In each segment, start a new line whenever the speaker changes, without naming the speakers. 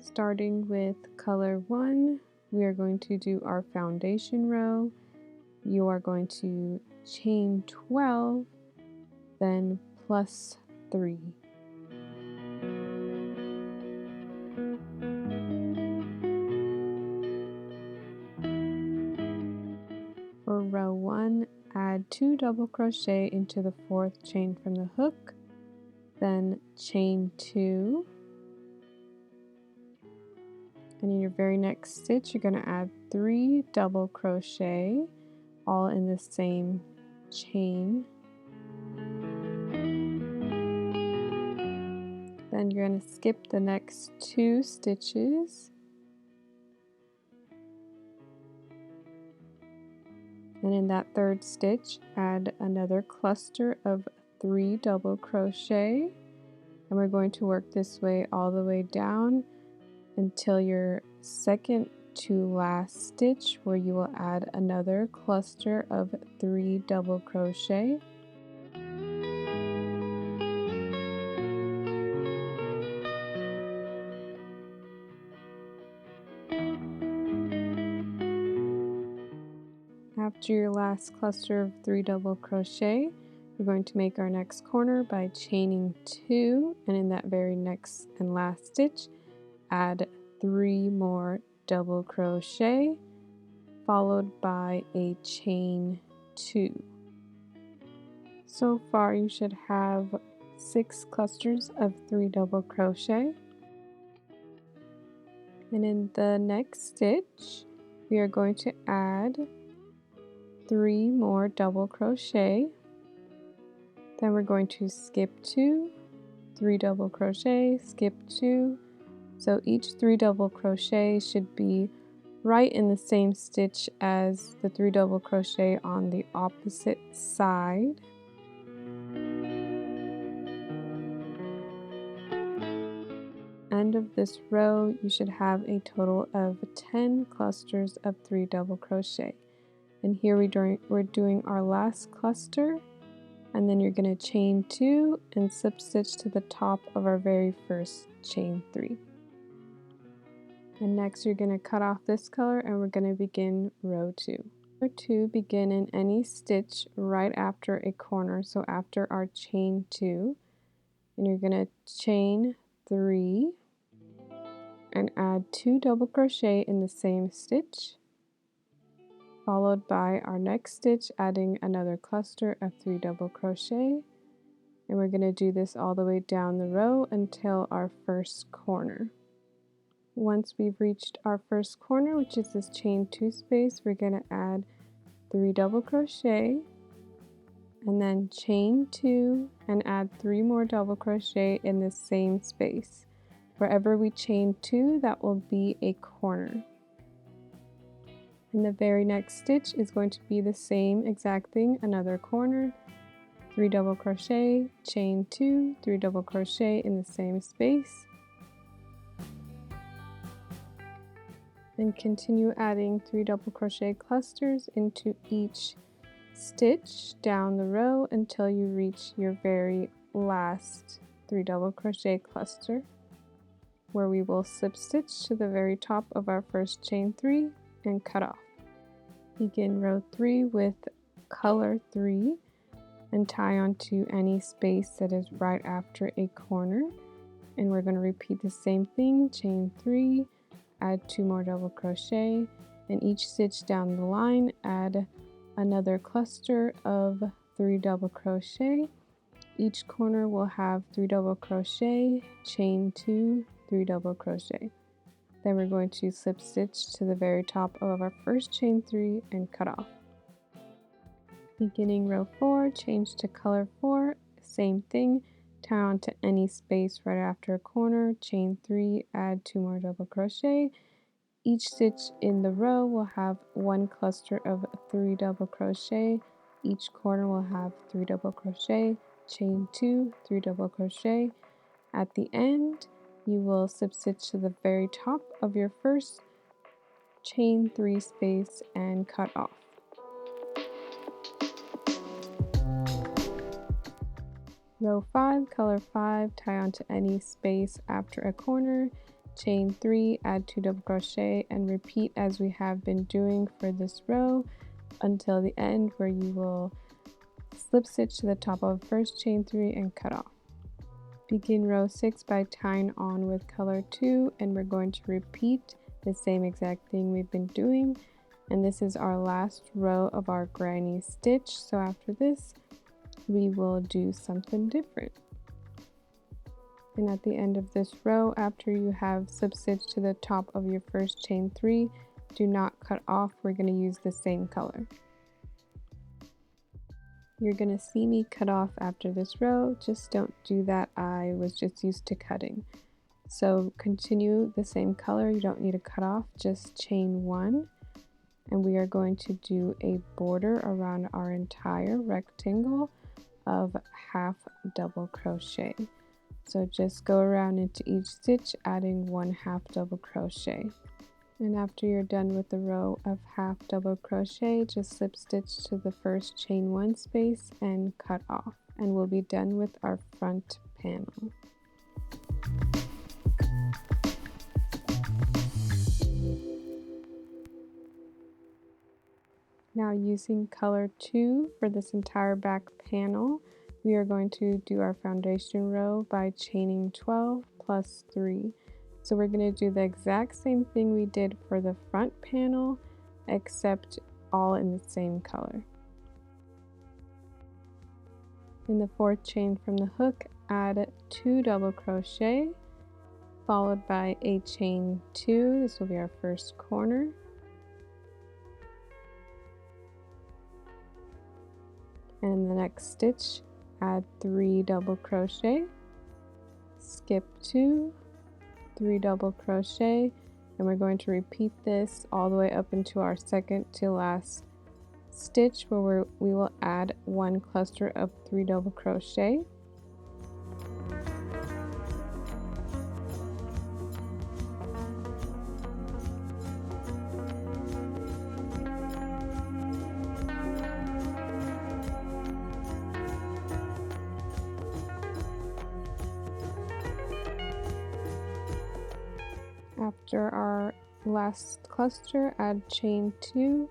Starting with color 1, we are going to do our foundation row. You are going to chain 12, then plus 3. For row 1, add 2 double crochet into the 4th chain from the hook, then chain 2, and in your very next stitch you're going to add 3 double crochet all in the same chain. Then you're going to skip the next 2 stitches and in that 3rd stitch add another cluster of 3 double crochet, and we're going to work this way all the way down until your second to last stitch, where you will add another cluster of 3 double crochet. After your last cluster of 3 double crochet, we're going to make our next corner by chaining 2, and in that very next and last stitch add 3 more double crochet followed by a chain 2. So far you should have 6 clusters of 3 double crochet, and in the next stitch we are going to add 3 more double crochet. Then we're going to skip 2, 3 double crochet, skip 2. So each 3 double crochet should be right in the same stitch as the 3 double crochet on the opposite side. End of this row, you should have a total of 10 clusters of 3 double crochet. And here we're doing our last cluster, and then you're going to chain 2 and slip stitch to the top of our very first chain 3. And next you're going to cut off this color and we're going to begin row 2. Row 2, begin in any stitch right after a corner, so after our chain 2, and you're going to chain 3 and add 2 double crochet in the same stitch, followed by our next stitch adding another cluster of 3 double crochet, and we're going to do this all the way down the row until our first corner. Once we've reached our first corner, which is this chain 2 space, we're going to add 3 double crochet and then chain 2 and add 3 more double crochet in the same space. Wherever we chain 2, that will be a corner. And the very next stitch is going to be the same exact thing, another corner, 3 double crochet, chain 2, 3 double crochet in the same space, and continue adding 3 double crochet clusters into each stitch down the row until you reach your very last 3 double crochet cluster, where we will slip stitch to the very top of our first chain 3 and cut off. Begin row 3 with color 3 and tie onto any space that is right after a corner, and we're going to repeat the same thing, chain 3, add 2 more double crochet, and each stitch down the line add another cluster of 3 double crochet. Each corner will have 3 double crochet, chain 2, 3 double crochet. Then we're going to slip stitch to the very top of our first chain 3 and cut off. Beginning row 4, change to color 4, same thing, tie onto any space right after a corner, chain 3, add 2 more double crochet. Each stitch in the row will have 1 cluster of 3 double crochet. Each corner will have 3 double crochet, chain 2, 3 double crochet. At the end, you will slip stitch to the very top of your first chain 3 space and cut off. Row 5, color 5, tie onto any space after a corner, chain 3, add 2 double crochet, and repeat as we have been doing for this row until the end, where you will slip stitch to the top of first chain 3 and cut off. Begin row 6 by tying on with color 2, and we're going to repeat the same exact thing we've been doing, and this is our last row of our granny stitch. So after this we will do something different. And at the end of this row, after you have slip stitched to the top of your first chain 3, do not cut off. We're going to use the same color. You're going to see me cut off after this row, just don't do that. I was just used to cutting. So continue the same color, you don't need to cut off, just chain 1, and we are going to do a border around our entire rectangle of half double crochet. So just go around into each stitch, adding 1 half double crochet. And after you're done with the row of half double crochet, just slip stitch to the first chain 1 space and cut off, and we'll be done with our front panel. Now, using color 2 for this entire back panel, we are going to do our foundation row by chaining 12 plus 3. So we're going to do the exact same thing we did for the front panel, except all in the same color. In the 4th chain from the hook, add 2 double crochet, followed by a chain 2. This will be our first corner. And in the next stitch, add 3 double crochet, skip 2, 3 double crochet, and we're going to repeat this all the way up into our second to last stitch, where we will add 1 cluster of 3 double crochet. After our last cluster, add chain 2,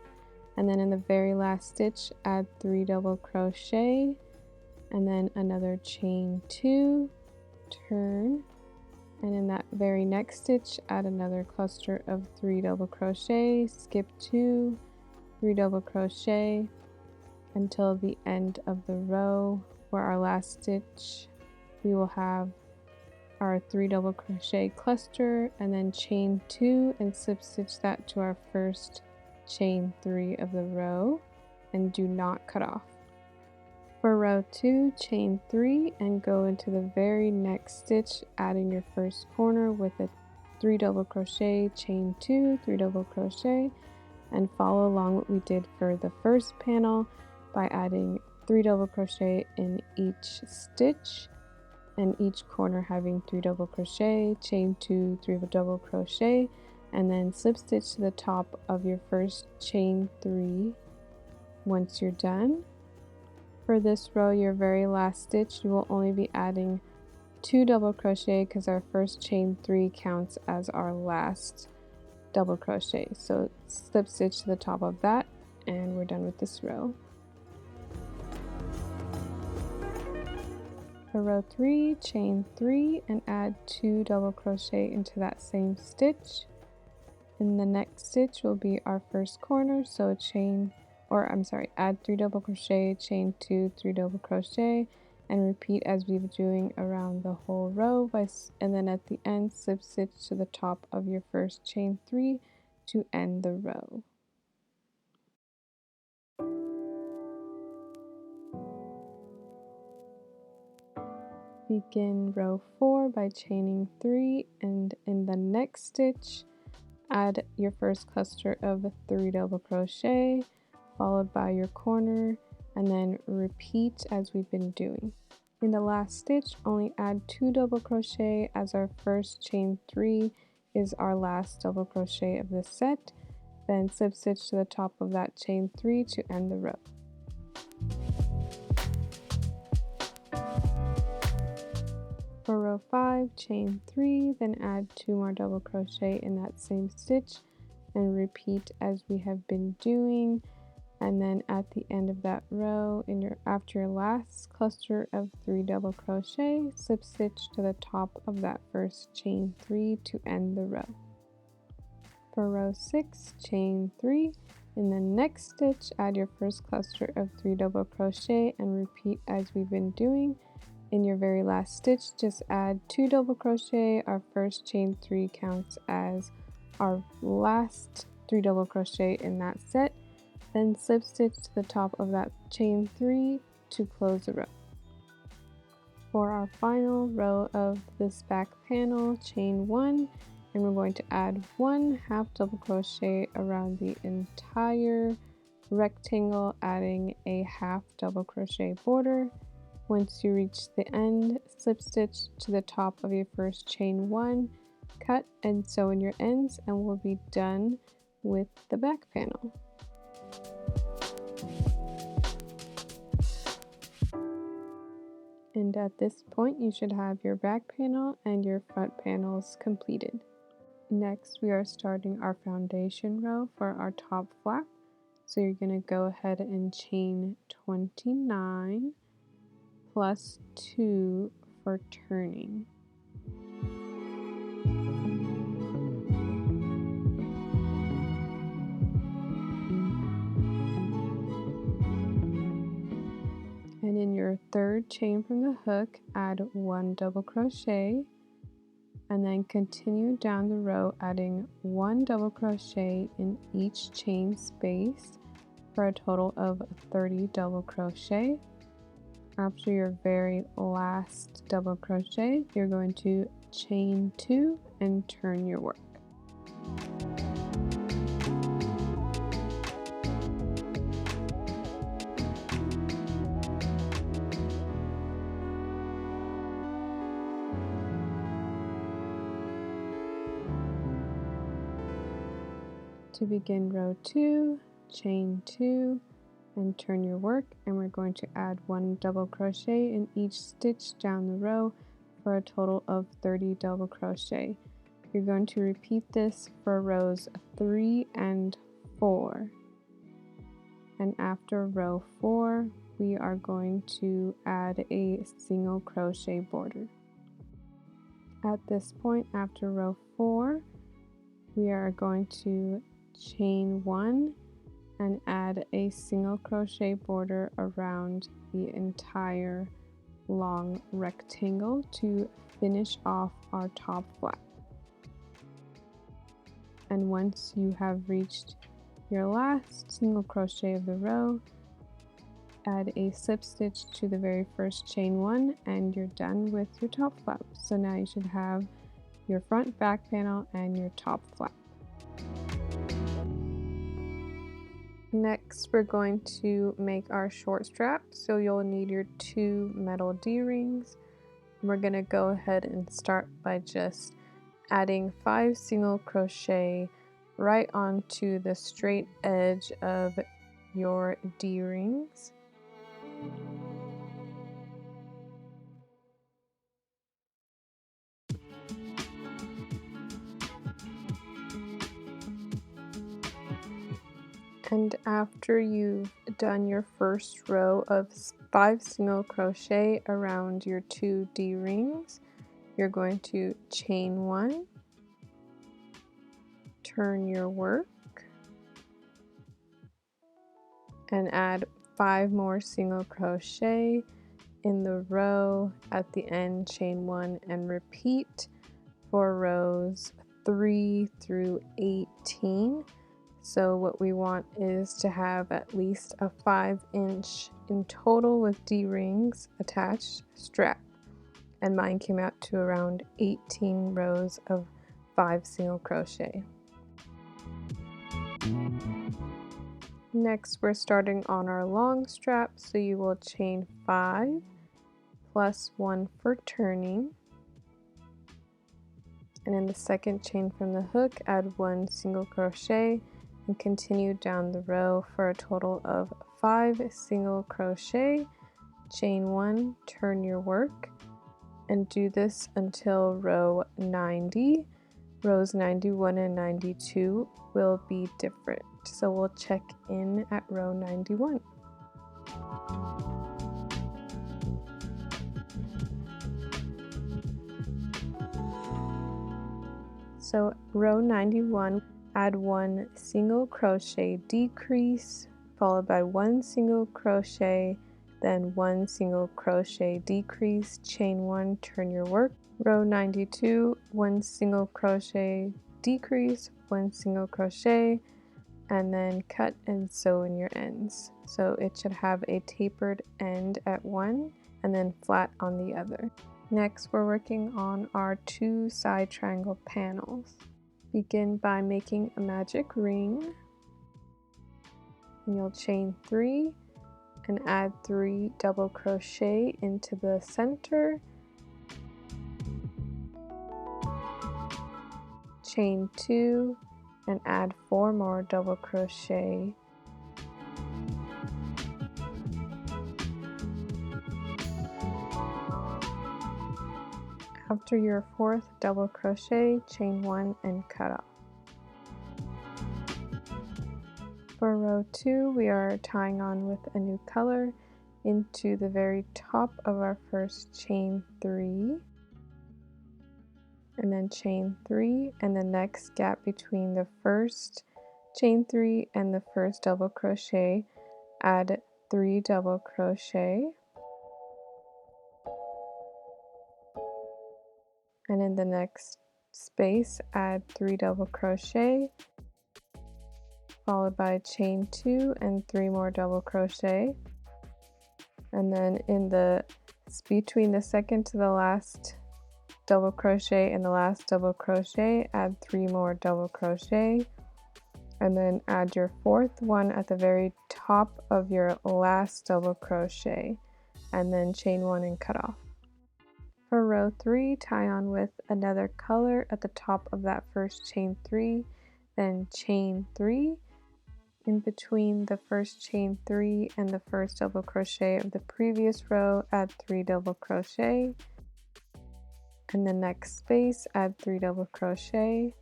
and then in the very last stitch, add 3 double crochet, and then another chain 2, turn, and in that very next stitch, add another cluster of 3 double crochet, skip 2, 3 double crochet until the end of the row, where our last stitch we will have our 3 double crochet cluster, and then chain 2 and slip stitch that to our first chain 3 of the row, and do not cut off. For row 2, chain 3 and go into the very next stitch, adding your first corner with a 3 double crochet, chain 2, 3 double crochet, and follow along what we did for the first panel by adding 3 double crochet in each stitch, and each corner having 3 double crochet, chain 2, 3 double crochet, and then slip stitch to the top of your first chain 3 once you're done. For this row, your very last stitch, you will only be adding 2 double crochet because our first chain 3 counts as our last double crochet. So slip stitch to the top of that, and we're done with this row. For row 3, chain 3 and add 2 double crochet into that same stitch. In the next stitch will be our first corner, so add 3 double crochet, chain 2, 3 double crochet, and repeat as we've been doing around the whole row, and then at the end slip stitch to the top of your first chain 3 to end the row. Begin row 4 by chaining 3, and in the next stitch add your first cluster of 3 double crochet, followed by your corner, and then repeat as we've been doing. In the last stitch, only add 2 double crochet, as our first chain 3 is our last double crochet of this set. Then slip stitch to the top of that chain 3 to end the row. For row 5, chain 3, then add 2 more double crochet in that same stitch and repeat as we have been doing. And then at the end of that row, after your last cluster of 3 double crochet, slip stitch to the top of that first chain 3 to end the row. For row 6, chain 3. In the next stitch, add your first cluster of 3 double crochet and repeat as we've been doing. In your very last stitch, just add 2 double crochet. Our first chain 3 counts as our last 3 double crochet in that set. Then slip stitch to the top of that chain 3 to close the row. For our final row of this back panel, chain 1, and we're going to add 1 half double crochet around the entire rectangle, adding a half double crochet border. Once you reach the end, slip stitch to the top of your first chain 1, cut and sew in your ends, and we'll be done with the back panel. And at this point, you should have your back panel and your front panels completed. Next, we are starting our foundation row for our top flap. So you're going to go ahead and chain 29 plus 2 for turning. And in your third chain from the hook, add 1 double crochet, and then continue down the row adding 1 double crochet in each chain space for a total of 30 double crochet. After your very last double crochet, you're going to chain 2 and turn your work. To begin row 2, chain 2 and turn your work, and we're going to add 1 double crochet in each stitch down the row for a total of 30 double crochet. You're going to repeat this for rows 3 and 4. And after row 4, we are going to add a single crochet border. At this point, after row 4, we are going to chain 1 and add a single crochet border around the entire long rectangle to finish off our top flap. And once you have reached your last single crochet of the row, add a slip stitch to the very first chain 1 and you're done with your top flap. So now you should have your front, back panel and your top flap. Next, we're going to make our short strap, so you'll need your 2 metal D-rings. We're going to go ahead and start by just adding 5 single crochet right onto the straight edge of your D-rings. And after you've done your first row of 5 single crochet around your 2 D-rings, you're going to chain 1, turn your work, and add 5 more single crochet in the row at the end, chain 1, and repeat for rows 3 through 18. So what we want is to have at least a 5-inch in total with D-rings attached strap. And mine came out to around 18 rows of 5 single crochet. Next, we're starting on our long strap, so you will chain 5 plus 1 for turning. And in the second chain from the hook, add 1 single crochet and continue down the row for a total of 5 single crochet, chain 1, turn your work, and do this until row 90. Rows 91 and 92 will be different, so we'll check in at row 91. So row 91, add 1 single crochet decrease, followed by 1 single crochet, then 1 single crochet decrease, chain 1, turn your work. Row 92, 1 single crochet decrease, 1 single crochet, and then cut and sew in your ends. So it should have a tapered end at one and then flat on the other. Next, we're working on our 2 side triangle panels. Begin by making a magic ring, and you'll chain 3 and add 3 double crochet into the center, chain 2 and add 4 more double crochet, after your 4th double crochet, chain 1 and cut off. For row 2, we are tying on with a new color into the very top of our first chain 3, and then chain 3, and the next gap between the first chain 3 and the first double crochet, add 3 double crochet, and in the next space add 3 double crochet, followed by chain 2 and 3 more double crochet, and then in the between the second to the last double crochet and the last double crochet, add 3 more double crochet, and then add your 4th one at the very top of your last double crochet, and then chain 1 and cut off. For row 3, tie on with another color at the top of that first chain 3, then chain 3. In between the first chain 3 and the first double crochet of the previous row, add 3 double crochet. In the next space, add 3 double crochet.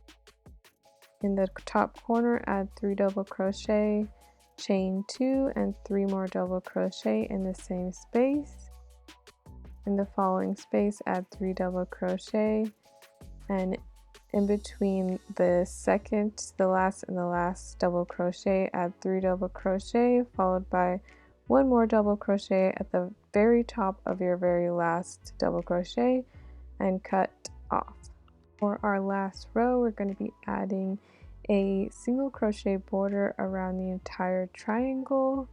In the top corner, add 3 double crochet, chain 2 and 3 more double crochet in the same space. In the following space, add 3 double crochet, and in between the second, the last, and the last double crochet, add 3 double crochet, followed by 1 more double crochet at the very top of your very last double crochet, and cut off. For our last row, we're going to be adding a single crochet border around the entire triangle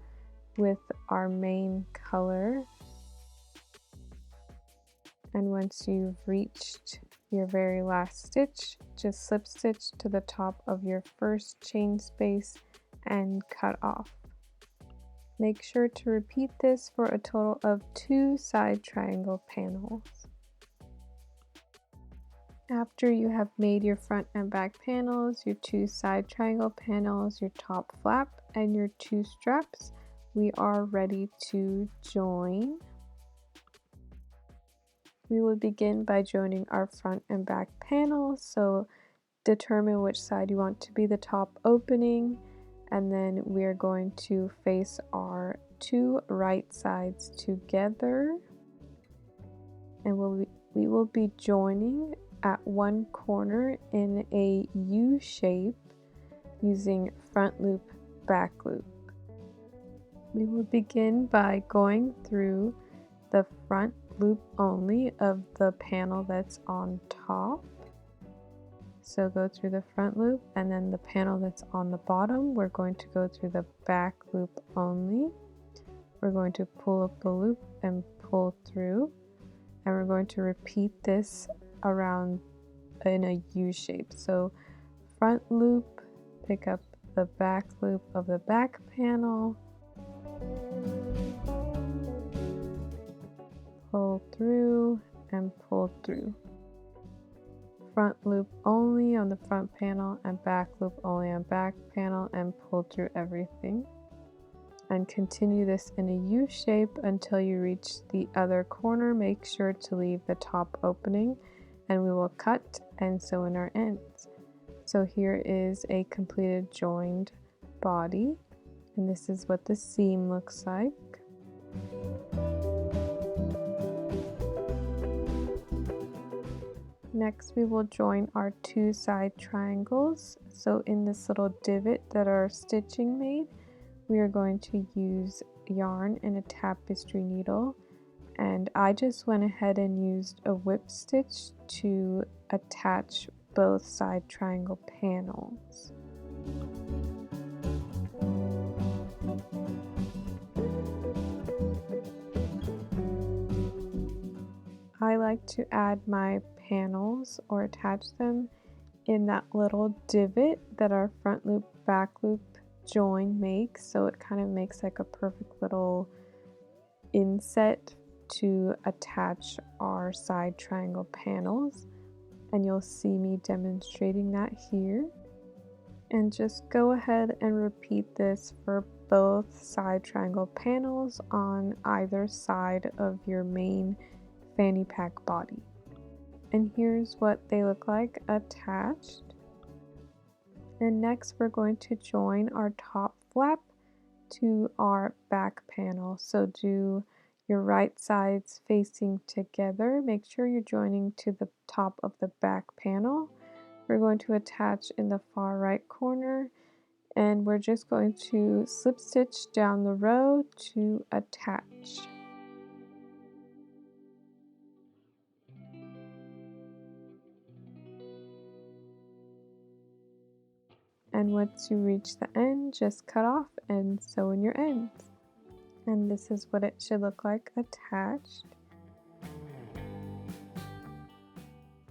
with our main color. And once you've reached your very last stitch, just slip stitch to the top of your first chain space and cut off. Make sure to repeat this for a total of 2 side triangle panels. After you have made your front and back panels, your 2 side triangle panels, your top flap, and your 2 straps, we are ready to join. We will begin by joining our front and back panels, so determine which side you want to be the top opening, and then we are going to face our 2 right sides together, and we will be joining at one corner in a U shape using front loop, back loop. We will begin by going through the front loop only of the panel that's on top. So go through the front loop, and then the panel that's on the bottom, we're going to go through the back loop only. We're going to pull up the loop and pull through, and we're going to repeat this around in a U shape. So front loop, pick up the back loop of the back panel, pull through and pull through. Front loop only on the front panel and back loop only on back panel, and pull through everything. and continue this in a U shape until you reach the other corner. Make sure to leave the top opening, and we will cut and sew in our ends. So here is a completed joined body, and this is what the seam looks like. Next, we will join our 2 side triangles. So in this little divot that our stitching made, we are going to use yarn and a tapestry needle. And I just went ahead and used a whip stitch to attach both side triangle panels. I like to add my panels or attach them in that little divot that our front loop back loop join makes, so it kind of makes like a perfect little inset to attach our side triangle panels, and you'll see me demonstrating that here. And just go ahead and repeat this for both side triangle panels on either side of your main fanny pack body. And here's what they look like attached. And next we're going to join our top flap to our back panel. So do your right sides facing together. Make sure you're joining to the top of the back panel. We're going to attach in the far right corner, and we're just going to slip stitch down the row to attach. And once you reach the end, just cut off and sew in your ends. And this is what it should look like attached.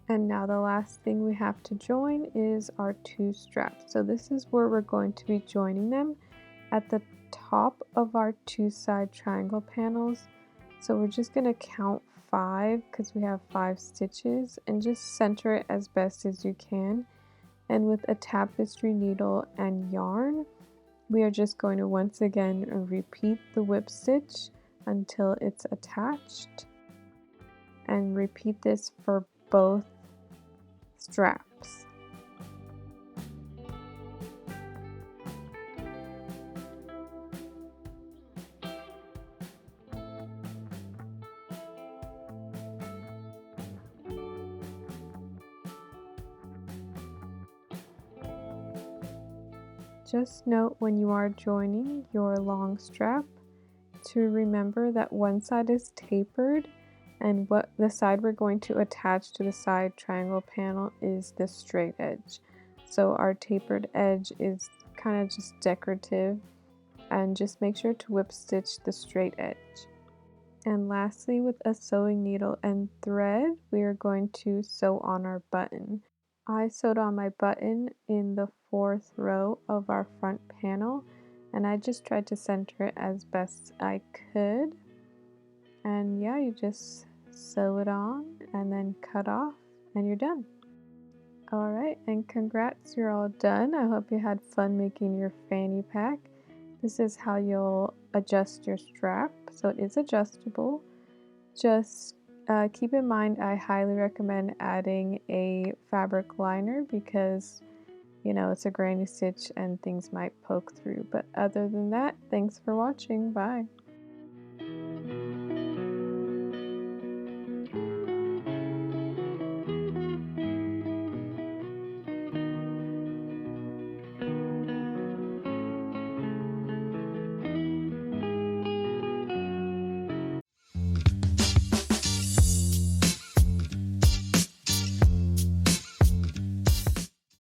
And now the last thing we have to join is our 2 straps. So this is where we're going to be joining them at the top of our 2 side triangle panels. So we're just going to count 5 because we have 5 stitches, and just center it as best as you can. And with a tapestry needle and yarn, we are just going to once again repeat the whip stitch until it's attached, and repeat this for both straps. Just note when you are joining your long strap to remember that one side is tapered, and what the side we're going to attach to the side triangle panel is the straight edge. So our tapered edge is kind of just decorative, and just make sure to whip stitch the straight edge. And lastly, with a sewing needle and thread, we are going to sew on our button. I sewed on my button in the 4th row of our front panel, and I just tried to center it as best I could. And yeah, you just sew it on and then cut off and you're done. Alright, and congrats, you're all done. I hope you had fun making your fanny pack. This is how you'll adjust your strap, so it is adjustable. Just keep in mind, I highly recommend adding a fabric liner because, you know, it's a granny stitch and things might poke through. But other than that, thanks for watching. Bye.